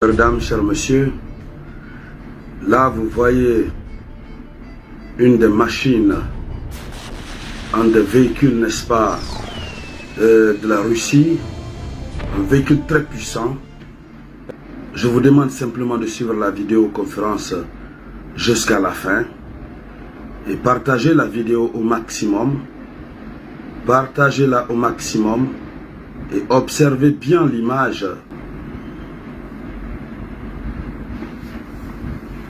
Chères dames, chers messieurs, là vous voyez une des machines, un des véhicules, n'est-ce pas, de la Russie, un véhicule très puissant. Je vous demande simplement de suivre la vidéoconférence jusqu'à la fin et partagez la vidéo au maximum. Partagez-la au maximum et observez bien l'image.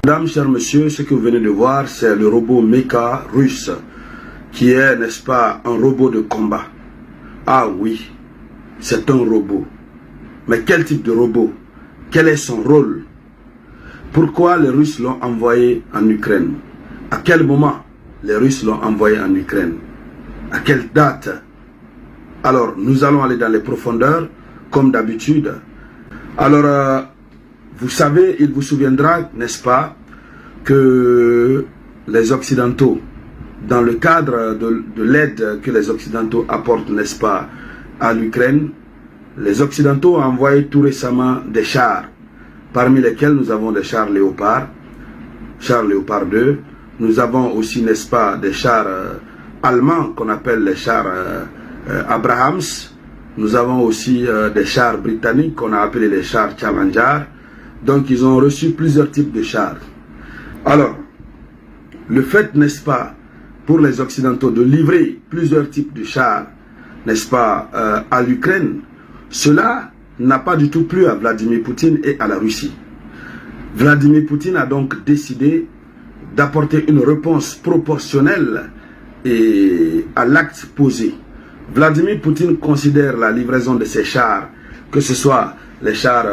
Mesdames, chers messieurs, ce que vous venez de voir, c'est le robot Mecha russe, qui est, n'est-ce pas, un robot de combat. Ah oui, c'est un robot. Mais quel type de robot? Quel est son rôle? Pourquoi les Russes l'ont envoyé en Ukraine? À quel moment les Russes l'ont envoyé en Ukraine? À quelle date? Alors, nous allons aller dans les profondeurs, comme d'habitude. Alors, vous savez, il vous souviendra, n'est-ce pas, que les Occidentaux, dans le cadre de l'aide que les Occidentaux apportent, n'est-ce pas, à l'Ukraine, les Occidentaux ont envoyé tout récemment des chars, parmi lesquels nous avons des chars Léopard 2. Nous avons aussi, n'est-ce pas, des chars allemands qu'on appelle les chars Abrahams. Nous avons aussi des chars britanniques qu'on a appelés les chars Challenger. Donc ils ont reçu plusieurs types de chars. Alors, le fait, n'est-ce pas, pour les Occidentaux de livrer plusieurs types de chars, n'est-ce pas, à l'Ukraine, cela n'a pas du tout plu à Vladimir Poutine et à la Russie. Vladimir Poutine a donc décidé d'apporter une réponse proportionnelle à l'acte posé. Vladimir Poutine considère la livraison de ces chars, que ce soit les chars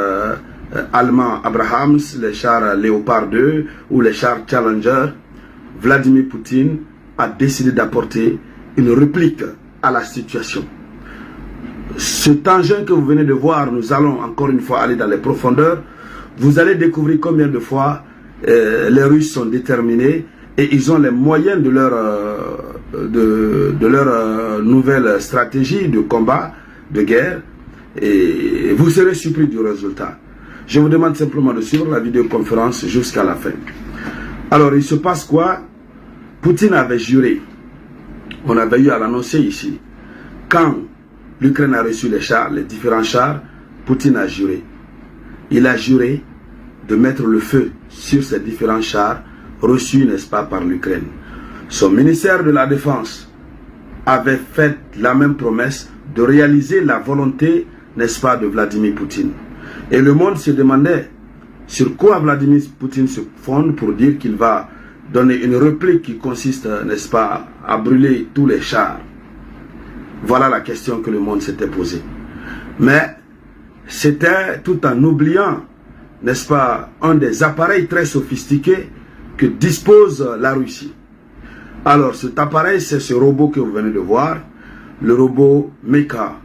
allemands Abrahams, les chars Léopard 2 ou les chars Challenger, Vladimir Poutine a décidé d'apporter une réplique à la situation. Cet engin que vous venez de voir, nous allons encore une fois aller dans les profondeurs. Vous allez découvrir combien de fois les Russes sont déterminés et ils ont les moyens de leur nouvelle stratégie de combat, de guerre, et vous serez surpris du résultat. Je vous demande simplement de suivre la vidéoconférence jusqu'à la fin. Alors, il se passe quoi? Poutine avait juré, on avait eu à l'annoncer ici, quand l'Ukraine a reçu les chars, les différents chars, Poutine a juré. Il a juré de mettre le feu sur ces différents chars reçus, n'est-ce pas, par l'Ukraine. Son ministère de la Défense avait fait la même promesse de réaliser la volonté, n'est-ce pas, de Vladimir Poutine. Et le monde se demandait sur quoi Vladimir Poutine se fonde pour dire qu'il va donner une réplique qui consiste, n'est-ce pas, à brûler tous les chars. Voilà la question que le monde s'était posée. Mais c'était tout en oubliant, n'est-ce pas, un des appareils très sophistiqués que dispose la Russie. Alors cet appareil, c'est ce robot que vous venez de voir, le robot Mecha.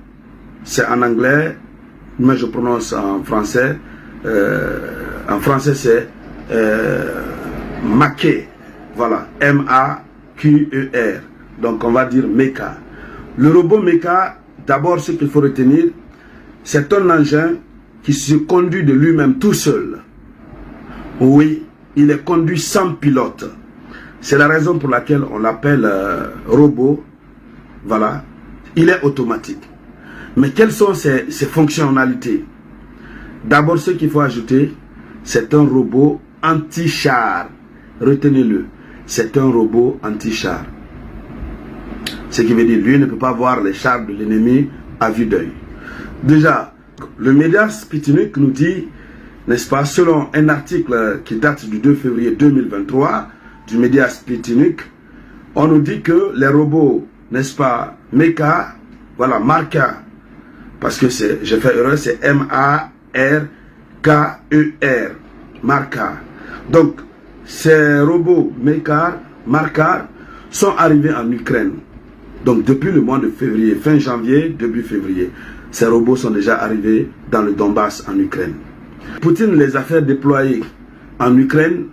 C'est en anglais, mais je prononce en français. En français, c'est Maqer. Voilà, M-A-Q-E-R. Donc, on va dire Mecha. Le robot Mecha, d'abord, ce qu'il faut retenir, c'est un engin qui se conduit de lui-même tout seul. Oui, il est conduit sans pilote. C'est la raison pour laquelle on l'appelle robot. Voilà, il est automatique. Mais quelles sont ses fonctionnalités? D'abord, ce qu'il faut ajouter, c'est un robot anti-char. Retenez-le, c'est un robot anti-char. Ce qui veut dire, lui ne peut pas voir les chars de l'ennemi à vue d'œil. Déjà, le média Sputnik nous dit, n'est-ce pas, selon un article qui date du 2 février 2023, du média Sputnik, on nous dit que les robots, n'est-ce pas, Mecha, voilà, Marka, parce que j'ai fait erreur, c'est M-A-R-K-E-R, Marka. Donc, ces robots Mecha, Marka, sont arrivés en Ukraine. Donc, depuis le mois de février, fin janvier, début février, ces robots sont déjà arrivés dans le Donbass en Ukraine. Poutine les a fait déployer en Ukraine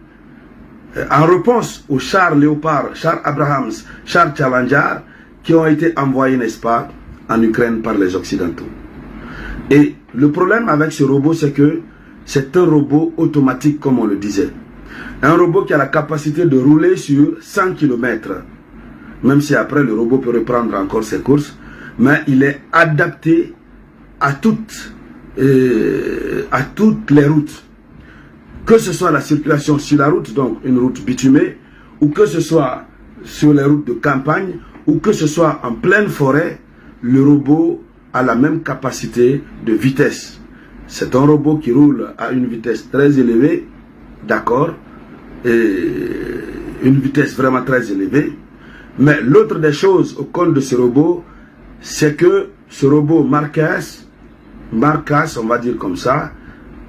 en réponse aux chars Léopard, chars Abrahams, chars Challenger qui ont été envoyés, n'est-ce pas, en Ukraine par les Occidentaux. Et le problème avec ce robot, c'est que c'est un robot automatique comme on le disait. Un robot qui a la capacité de rouler sur 100 km. Même si après le robot peut reprendre encore ses courses. Mais il est adapté à toutes les routes. Que ce soit la circulation sur la route, donc une route bitumée, ou que ce soit sur les routes de campagne, ou que ce soit en pleine forêt, le robot a la même capacité de vitesse. C'est un robot qui roule à une vitesse très élevée, d'accord, et une vitesse vraiment très élevée. Mais l'autre des choses au compte de ce robot, c'est que ce robot Marcas, on va dire comme ça,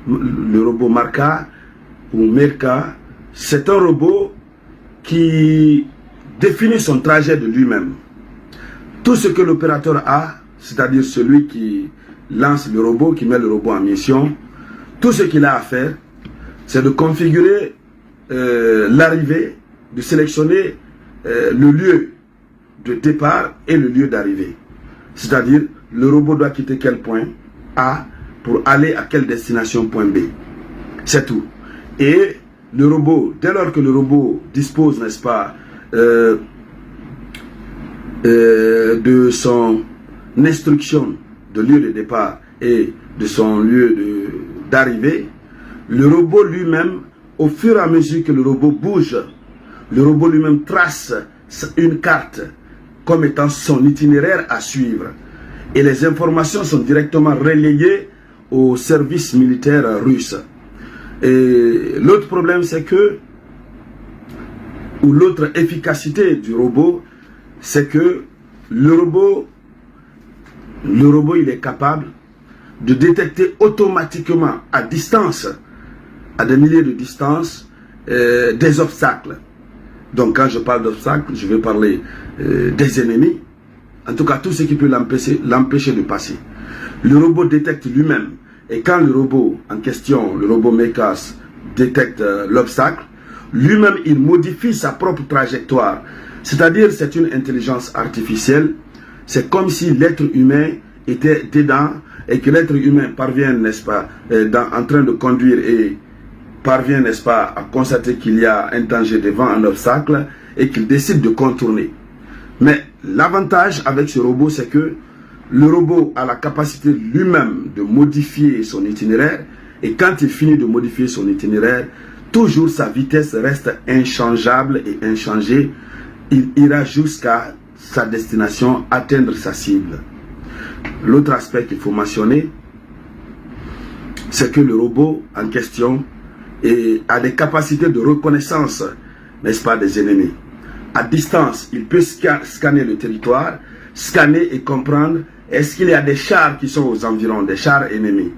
le robot Marca ou Merca, c'est un robot qui définit son trajet de lui-même. Tout ce que l'opérateur a, c'est-à-dire celui qui lance le robot, qui met le robot en mission, tout ce qu'il a à faire, c'est de configurer l'arrivée, de sélectionner le lieu de départ et le lieu d'arrivée. C'est-à-dire, le robot doit quitter quel point A pour aller à quelle destination point B. C'est tout. Et le robot, dès lors que le robot dispose, n'est-ce pas, de son instruction de lieu de départ et de son lieu d'arrivée, le robot lui-même, au fur et à mesure que le robot bouge, le robot lui-même trace une carte comme étant son itinéraire à suivre. Et les informations sont directement relayées au service militaire russe. Et l'autre problème, c'est que, ou l'autre efficacité du robot, c'est que le robot, il est capable de détecter automatiquement à distance, à des milliers de distances, des obstacles. Donc quand je parle d'obstacles, je vais parler des ennemis, en tout cas tout ce qui peut l'empêcher de passer. Le robot détecte lui-même, et quand le robot en question, le robot Mekas, détecte l'obstacle, lui-même il modifie sa propre trajectoire. C'est-à-dire c'est une intelligence artificielle, c'est comme si l'être humain était dedans, et que l'être humain parvient, n'est-ce pas, en train de conduire et parvient, n'est-ce pas, à constater qu'il y a un danger devant un obstacle et qu'il décide de contourner. Mais l'avantage avec ce robot, c'est que le robot a la capacité lui-même de modifier son itinéraire, et quand il finit de modifier son itinéraire, toujours sa vitesse reste inchangeable et inchangée. Il ira jusqu'à sa destination, atteindre sa cible. L'autre aspect qu'il faut mentionner, c'est que le robot en question a des capacités de reconnaissance, n'est-ce pas, des ennemis. À distance, il peut scanner le territoire, scanner et comprendre est-ce qu'il y a des chars qui sont aux environs, des chars ennemis.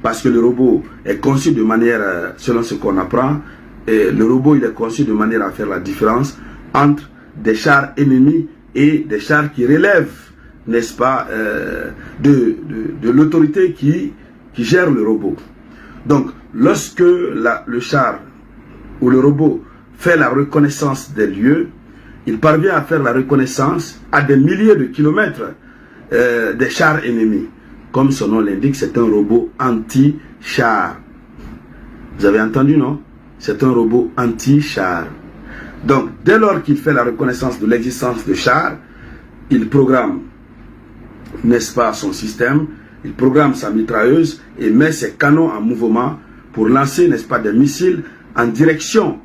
Parce que le robot est conçu de manière, selon ce qu'on apprend, et le robot il est conçu de manière à faire la différence entre des chars ennemis et des chars qui relèvent, n'est-ce pas, de l'autorité qui gère le robot. Donc, lorsque le char ou le robot fait la reconnaissance des lieux, il parvient à faire la reconnaissance à des milliers de kilomètres des chars ennemis. Comme son nom l'indique, c'est un robot anti-char. Vous avez entendu, non? C'est un robot anti-char. Donc, dès lors qu'il fait la reconnaissance de l'existence de chars, il programme, n'est-ce pas, son système, il programme sa mitrailleuse et met ses canons en mouvement pour lancer, n'est-ce pas, des missiles en direction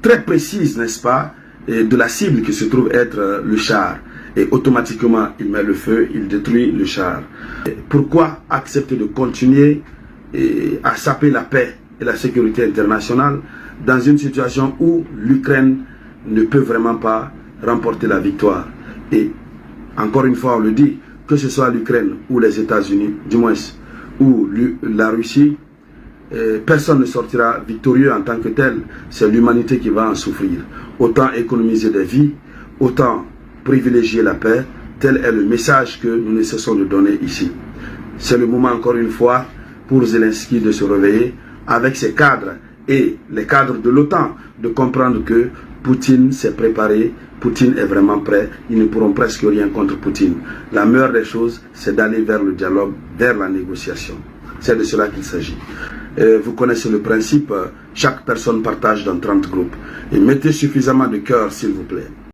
très précise, n'est-ce pas, de la cible qui se trouve être le char. Et automatiquement, il met le feu, il détruit le char. Et pourquoi accepter de continuer à saper la paix et la sécurité internationale dans une situation où l'Ukraine ne peut vraiment pas remporter la victoire? Et encore une fois, on le dit, que ce soit l'Ukraine ou les États-Unis, du moins, ou la Russie, personne ne sortira victorieux en tant que tel. C'est l'humanité qui va en souffrir. Autant économiser des vies, autant privilégier la paix. Tel est le message que nous ne cessons de donner ici. C'est le moment, encore une fois, pour Zelensky de se réveiller avec ses cadres et les cadres de l'OTAN, de comprendre que Poutine s'est préparé, Poutine est vraiment prêt, ils ne pourront presque rien contre Poutine. La meilleure des choses, c'est d'aller vers le dialogue, vers la négociation. C'est de cela qu'il s'agit. vous connaissez le principe, chaque personne partage dans 30 groupes. Et mettez suffisamment de cœur, s'il vous plaît.